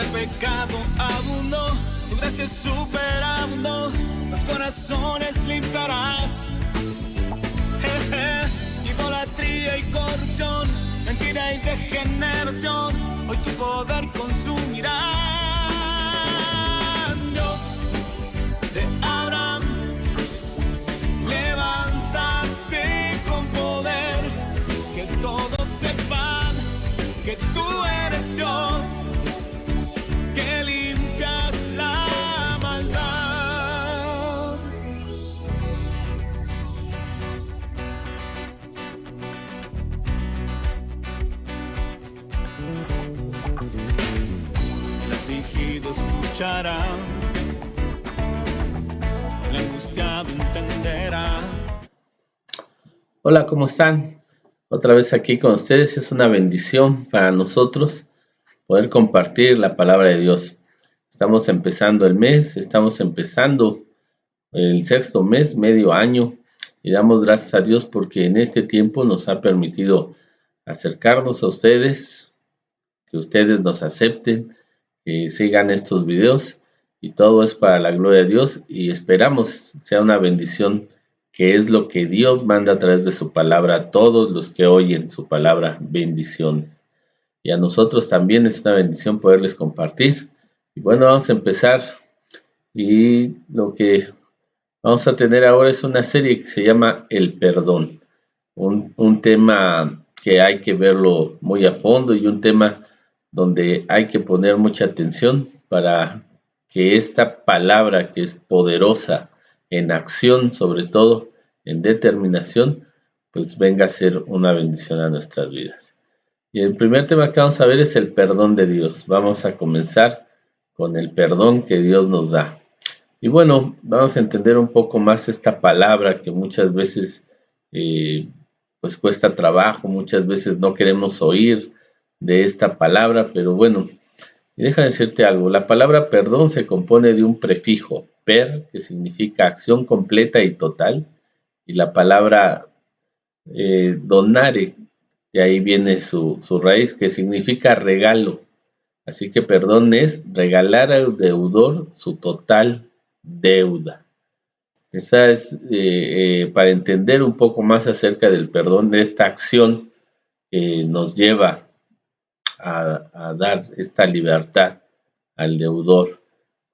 donde el pecado abundó, tu gracia superabundó, los corazones limpiarás. Idolatría y corrupción, mentira y degeneración, hoy tu poder consumirá. Dios de Abraham, levántate con poder, que todos sepan que tú eres Dios, que limpias la maldad. El afligido escuchará, el angustiado entenderá. Hola, ¿cómo están? Otra vez aquí con ustedes. Es una bendición para nosotros poder compartir la palabra de Dios. Estamos empezando el mes, estamos empezando el sexto mes, medio año, y damos gracias a Dios porque en este tiempo nos ha permitido acercarnos a ustedes, que ustedes nos acepten, que sigan estos videos, y todo es para la gloria de Dios, y esperamos sea una bendición, que es lo que Dios manda a través de su palabra a todos los que oyen su palabra, bendiciones. Y a nosotros también es una bendición poderles compartir. Y bueno, vamos a empezar, y lo que vamos a tener ahora es una serie que se llama El Perdón, un tema que hay que verlo muy a fondo, y un tema donde hay que poner mucha atención para que esta palabra, que es poderosa en acción, sobre todo en determinación, pues venga a ser una bendición a nuestras vidas. Y el primer tema que vamos a ver es el perdón de Dios. Vamos a comenzar con el perdón que Dios nos da. Y bueno, vamos a entender un poco más esta palabra que muchas veces pues cuesta trabajo, muchas veces no queremos oír de esta palabra, pero bueno, y déjame decirte algo. La palabra perdón se compone de un prefijo, per, que significa acción completa y total, y la palabra donare, de ahí viene su raíz, que significa regalo. Así que perdón es regalar al deudor su total deuda. Esa es para entender un poco más acerca del perdón, de esta acción que nos lleva a dar esta libertad al deudor.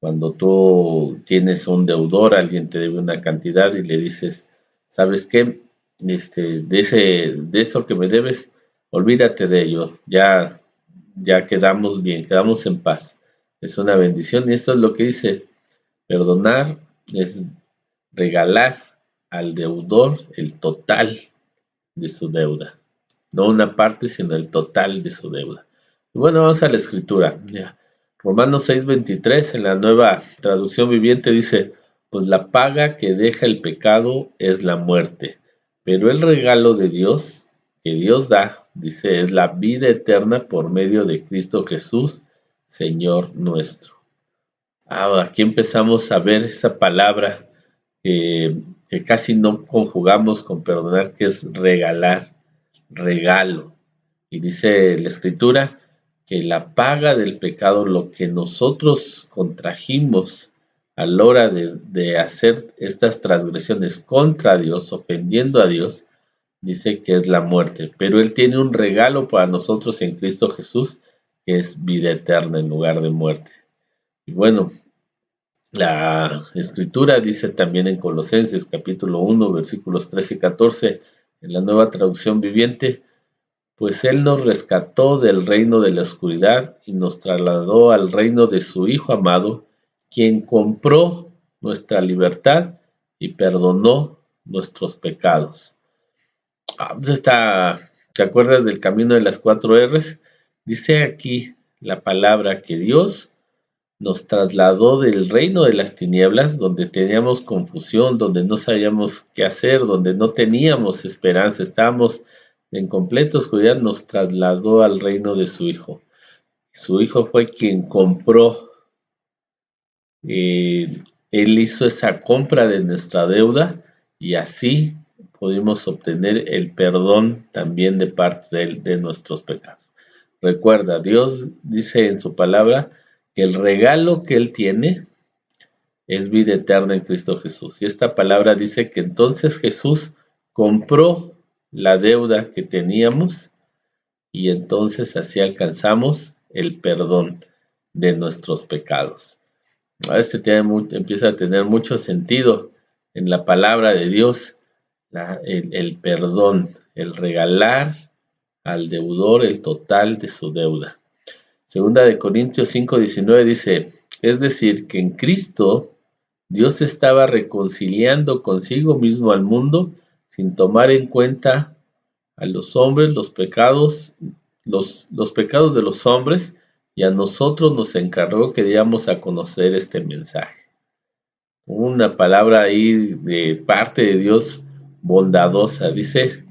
Cuando tú tienes un deudor, alguien te debe una cantidad y le dices, ¿sabes qué? De eso que me debes, olvídate de ello, ya quedamos bien, quedamos en paz. Es una bendición, y esto es lo que dice: perdonar es regalar al deudor el total de su deuda, no una parte, sino el total de su deuda. Y bueno, vamos a la escritura. Ya. Romanos 6:23, en la Nueva Traducción Viviente, dice: pues la paga que deja el pecado es la muerte, pero el regalo de Dios que Dios da, dice, es la vida eterna por medio de Cristo Jesús, Señor nuestro. Aquí empezamos a ver esa palabra que casi no conjugamos con perdonar, que es regalar, regalo. Y dice la Escritura que la paga del pecado, lo que nosotros contrajimos a la hora de hacer estas transgresiones contra Dios, ofendiendo a Dios, dice que es la muerte. Pero Él tiene un regalo para nosotros en Cristo Jesús, que es vida eterna en lugar de muerte. Y bueno, la Escritura dice también en Colosenses capítulo 1, versículos 13 y 14, en la Nueva Traducción Viviente: pues Él nos rescató del reino de la oscuridad y nos trasladó al reino de su Hijo amado, quien compró nuestra libertad y perdonó nuestros pecados. ¿Te acuerdas del camino de las 4 R's? Dice aquí la palabra que Dios nos trasladó del reino de las tinieblas, donde teníamos confusión, donde no sabíamos qué hacer, donde no teníamos esperanza, estábamos en completa oscuridad. Nos trasladó al reino de su Hijo. Su Hijo fue quien compró, Él hizo esa compra de nuestra deuda, y así pudimos obtener el perdón también de parte de Él de nuestros pecados. Recuerda, Dios dice en su palabra que el regalo que Él tiene es vida eterna en Cristo Jesús. Y esta palabra dice que entonces Jesús compró la deuda que teníamos y entonces así alcanzamos el perdón de nuestros pecados. Empieza a tener mucho sentido en la palabra de Dios, el perdón, el regalar al deudor el total de su deuda. Segunda de Corintios 5:19 dice, es decir, que en Cristo Dios estaba reconciliando consigo mismo al mundo sin tomar en cuenta a los hombres los pecados de los hombres, y a nosotros nos encargó que diéramos a conocer este mensaje. Una palabra ahí de parte de Dios bondadosa, dice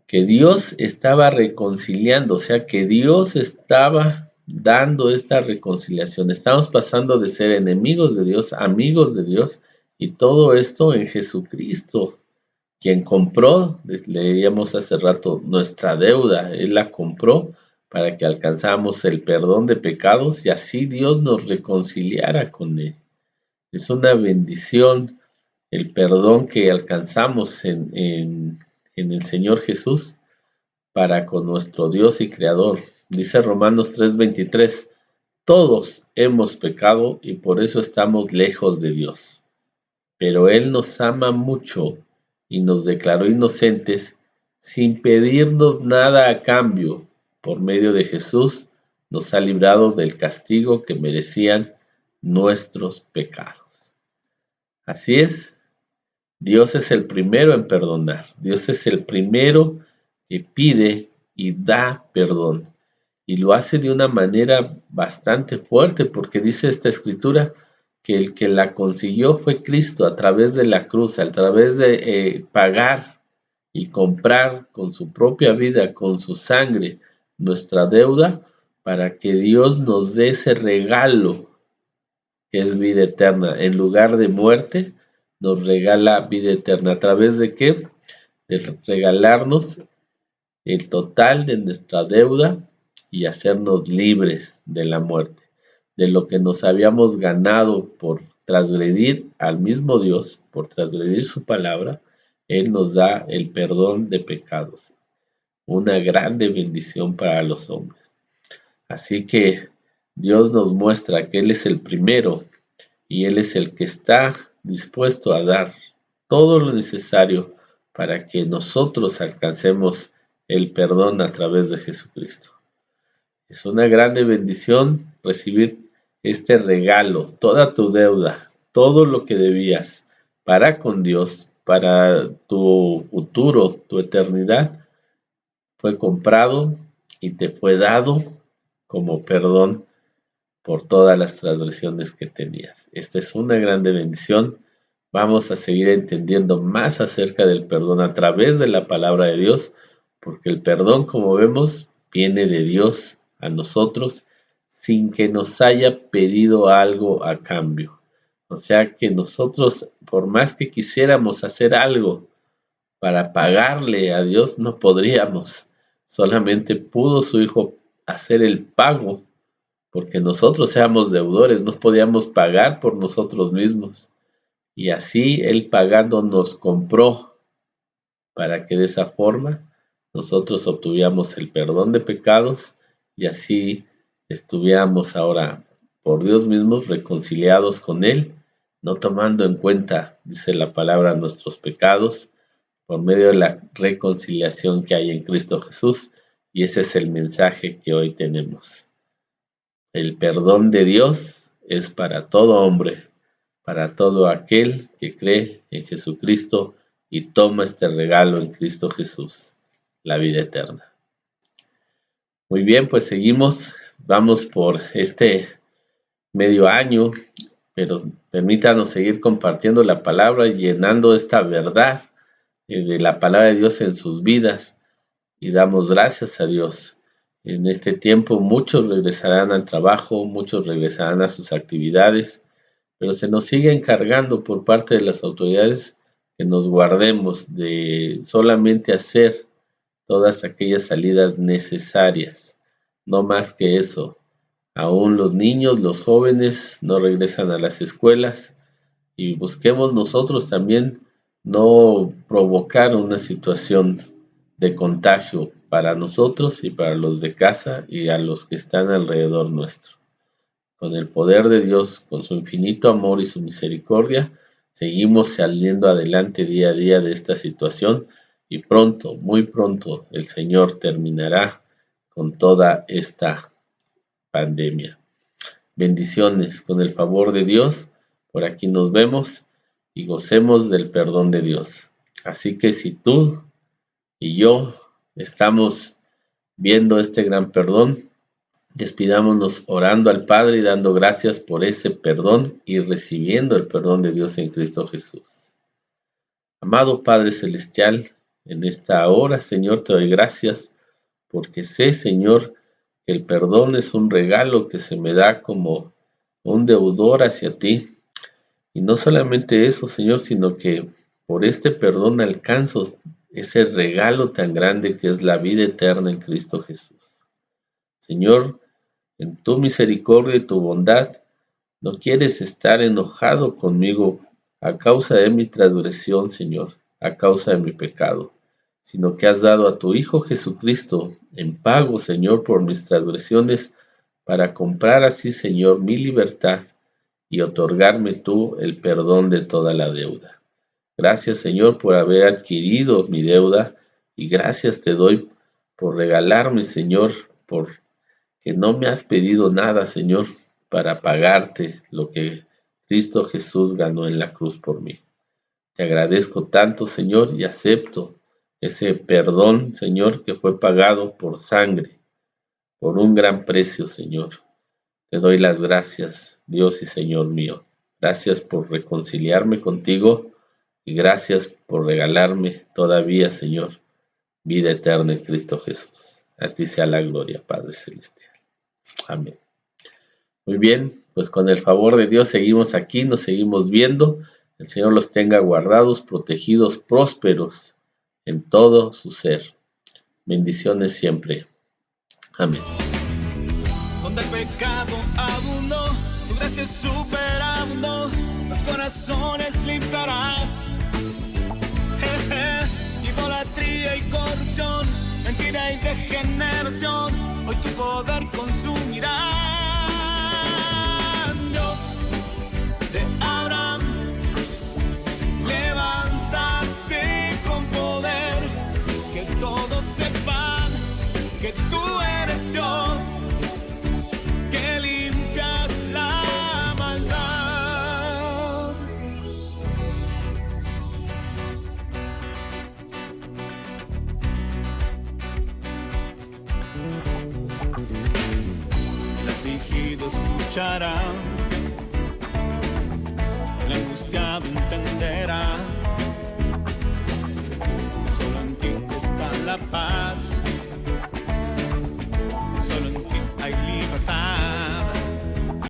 que Dios estaba reconciliando, o sea que Dios estaba dando esta reconciliación. Estamos pasando de ser enemigos de Dios, amigos de Dios, y todo esto en Jesucristo, quien compró, leíamos hace rato, nuestra deuda. Él la compró para que alcanzáramos el perdón de pecados y así Dios nos reconciliara con Él. Es una bendición el perdón que alcanzamos en el Señor Jesús para con nuestro Dios y Creador. Dice Romanos 3:23, todos hemos pecado y por eso estamos lejos de Dios. Pero Él nos ama mucho y nos declaró inocentes sin pedirnos nada a cambio. Por medio de Jesús nos ha librado del castigo que merecían nuestros pecados. Así es, Dios es el primero en perdonar. Dios es el primero que pide y da perdón. Y lo hace de una manera bastante fuerte, porque dice esta escritura que el que la consiguió fue Cristo a través de la cruz, a través de pagar y comprar con su propia vida, con su sangre, nuestra deuda, para que Dios nos dé ese regalo que es vida eterna. En lugar de muerte, nos regala vida eterna. ¿A través de qué? De regalarnos el total de nuestra deuda y hacernos libres de la muerte, de lo que nos habíamos ganado por transgredir al mismo Dios, por transgredir su palabra. Él nos da el perdón de pecados, una grande bendición para los hombres. Así que Dios nos muestra que Él es el primero y Él es el que está dispuesto a dar todo lo necesario para que nosotros alcancemos el perdón a través de Jesucristo. Es una grande bendición recibir este regalo, toda tu deuda, todo lo que debías para con Dios, para tu futuro, tu eternidad, fue comprado y te fue dado como perdón por todas las transgresiones que tenías. Esta es una grande bendición. Vamos a seguir entendiendo más acerca del perdón a través de la palabra de Dios, porque el perdón, como vemos, viene de Dios a nosotros sin que nos haya pedido algo a cambio. O sea que nosotros, por más que quisiéramos hacer algo para pagarle a Dios, no podríamos. Solamente pudo su Hijo hacer el pago, porque nosotros éramos deudores, no podíamos pagar por nosotros mismos. Y así Él pagando nos compró para que de esa forma nosotros obtuviéramos el perdón de pecados y así estuviéramos ahora por Dios mismos reconciliados con Él, no tomando en cuenta, dice la palabra, nuestros pecados por medio de la reconciliación que hay en Cristo Jesús. Y ese es el mensaje que hoy tenemos. El perdón de Dios es para todo hombre, para todo aquel que cree en Jesucristo y toma este regalo en Cristo Jesús, la vida eterna. Muy bien, pues seguimos, vamos por este medio año, pero permítanos seguir compartiendo la palabra, llenando esta verdad de la palabra de Dios en sus vidas, y damos gracias a Dios. En este tiempo muchos regresarán al trabajo, muchos regresarán a sus actividades, pero se nos sigue encargando por parte de las autoridades que nos guardemos de solamente hacer todas aquellas salidas necesarias, no más que eso, Aún los niños, los jóvenes no regresan a las escuelas y busquemos nosotros también no provocar una situación de contagio para nosotros y para los de casa y a los que están alrededor nuestro. Con el poder de Dios, con su infinito amor y su misericordia, seguimos saliendo adelante día a día de esta situación y pronto, muy pronto, el Señor terminará con toda esta pandemia. Bendiciones, con el favor de Dios, por aquí nos vemos y gocemos del perdón de Dios. Así que si tú y yo estamos viendo este gran perdón, despidámonos orando al Padre y dando gracias por ese perdón y recibiendo el perdón de Dios en Cristo Jesús. Amado Padre Celestial, en esta hora, Señor, te doy gracias porque sé, Señor, que el perdón es un regalo que se me da como un deudor hacia ti. Y no solamente eso, Señor, sino que por este perdón alcanzo ese regalo tan grande que es la vida eterna en Cristo Jesús. Señor, en tu misericordia y tu bondad, no quieres estar enojado conmigo a causa de mi transgresión, Señor, a causa de mi pecado, sino que has dado a tu Hijo Jesucristo en pago, Señor, por mis transgresiones, para comprar así, Señor, mi libertad y otorgarme tú el perdón de toda la deuda. Gracias, Señor, por haber adquirido mi deuda y gracias te doy por regalarme, Señor, por que no me has pedido nada, Señor, para pagarte lo que Cristo Jesús ganó en la cruz por mí. Te agradezco tanto, Señor, y acepto ese perdón, Señor, que fue pagado por sangre, por un gran precio, Señor. Te doy las gracias, Dios y Señor mío. Gracias por reconciliarme contigo y gracias por regalarme todavía, Señor, vida eterna en Cristo Jesús. A ti sea la gloria, Padre Celestial. Amén. Muy bien, pues con el favor de Dios seguimos aquí, nos seguimos viendo. El Señor los tenga guardados, protegidos, prósperos en todo su ser. Bendiciones siempre. Amén. Donde el pecado abundó, tu gracia superabundó, los corazones limpiarás. Idolatría y corrupción, mentira y degeneración, hoy tu poder consumirá. Dios de Abraham, levántate con poder, que todos sepan que tú eres Dios, que limpias la maldad. El afligido escuchará, el angustiado entenderá, solo en ti está la paz.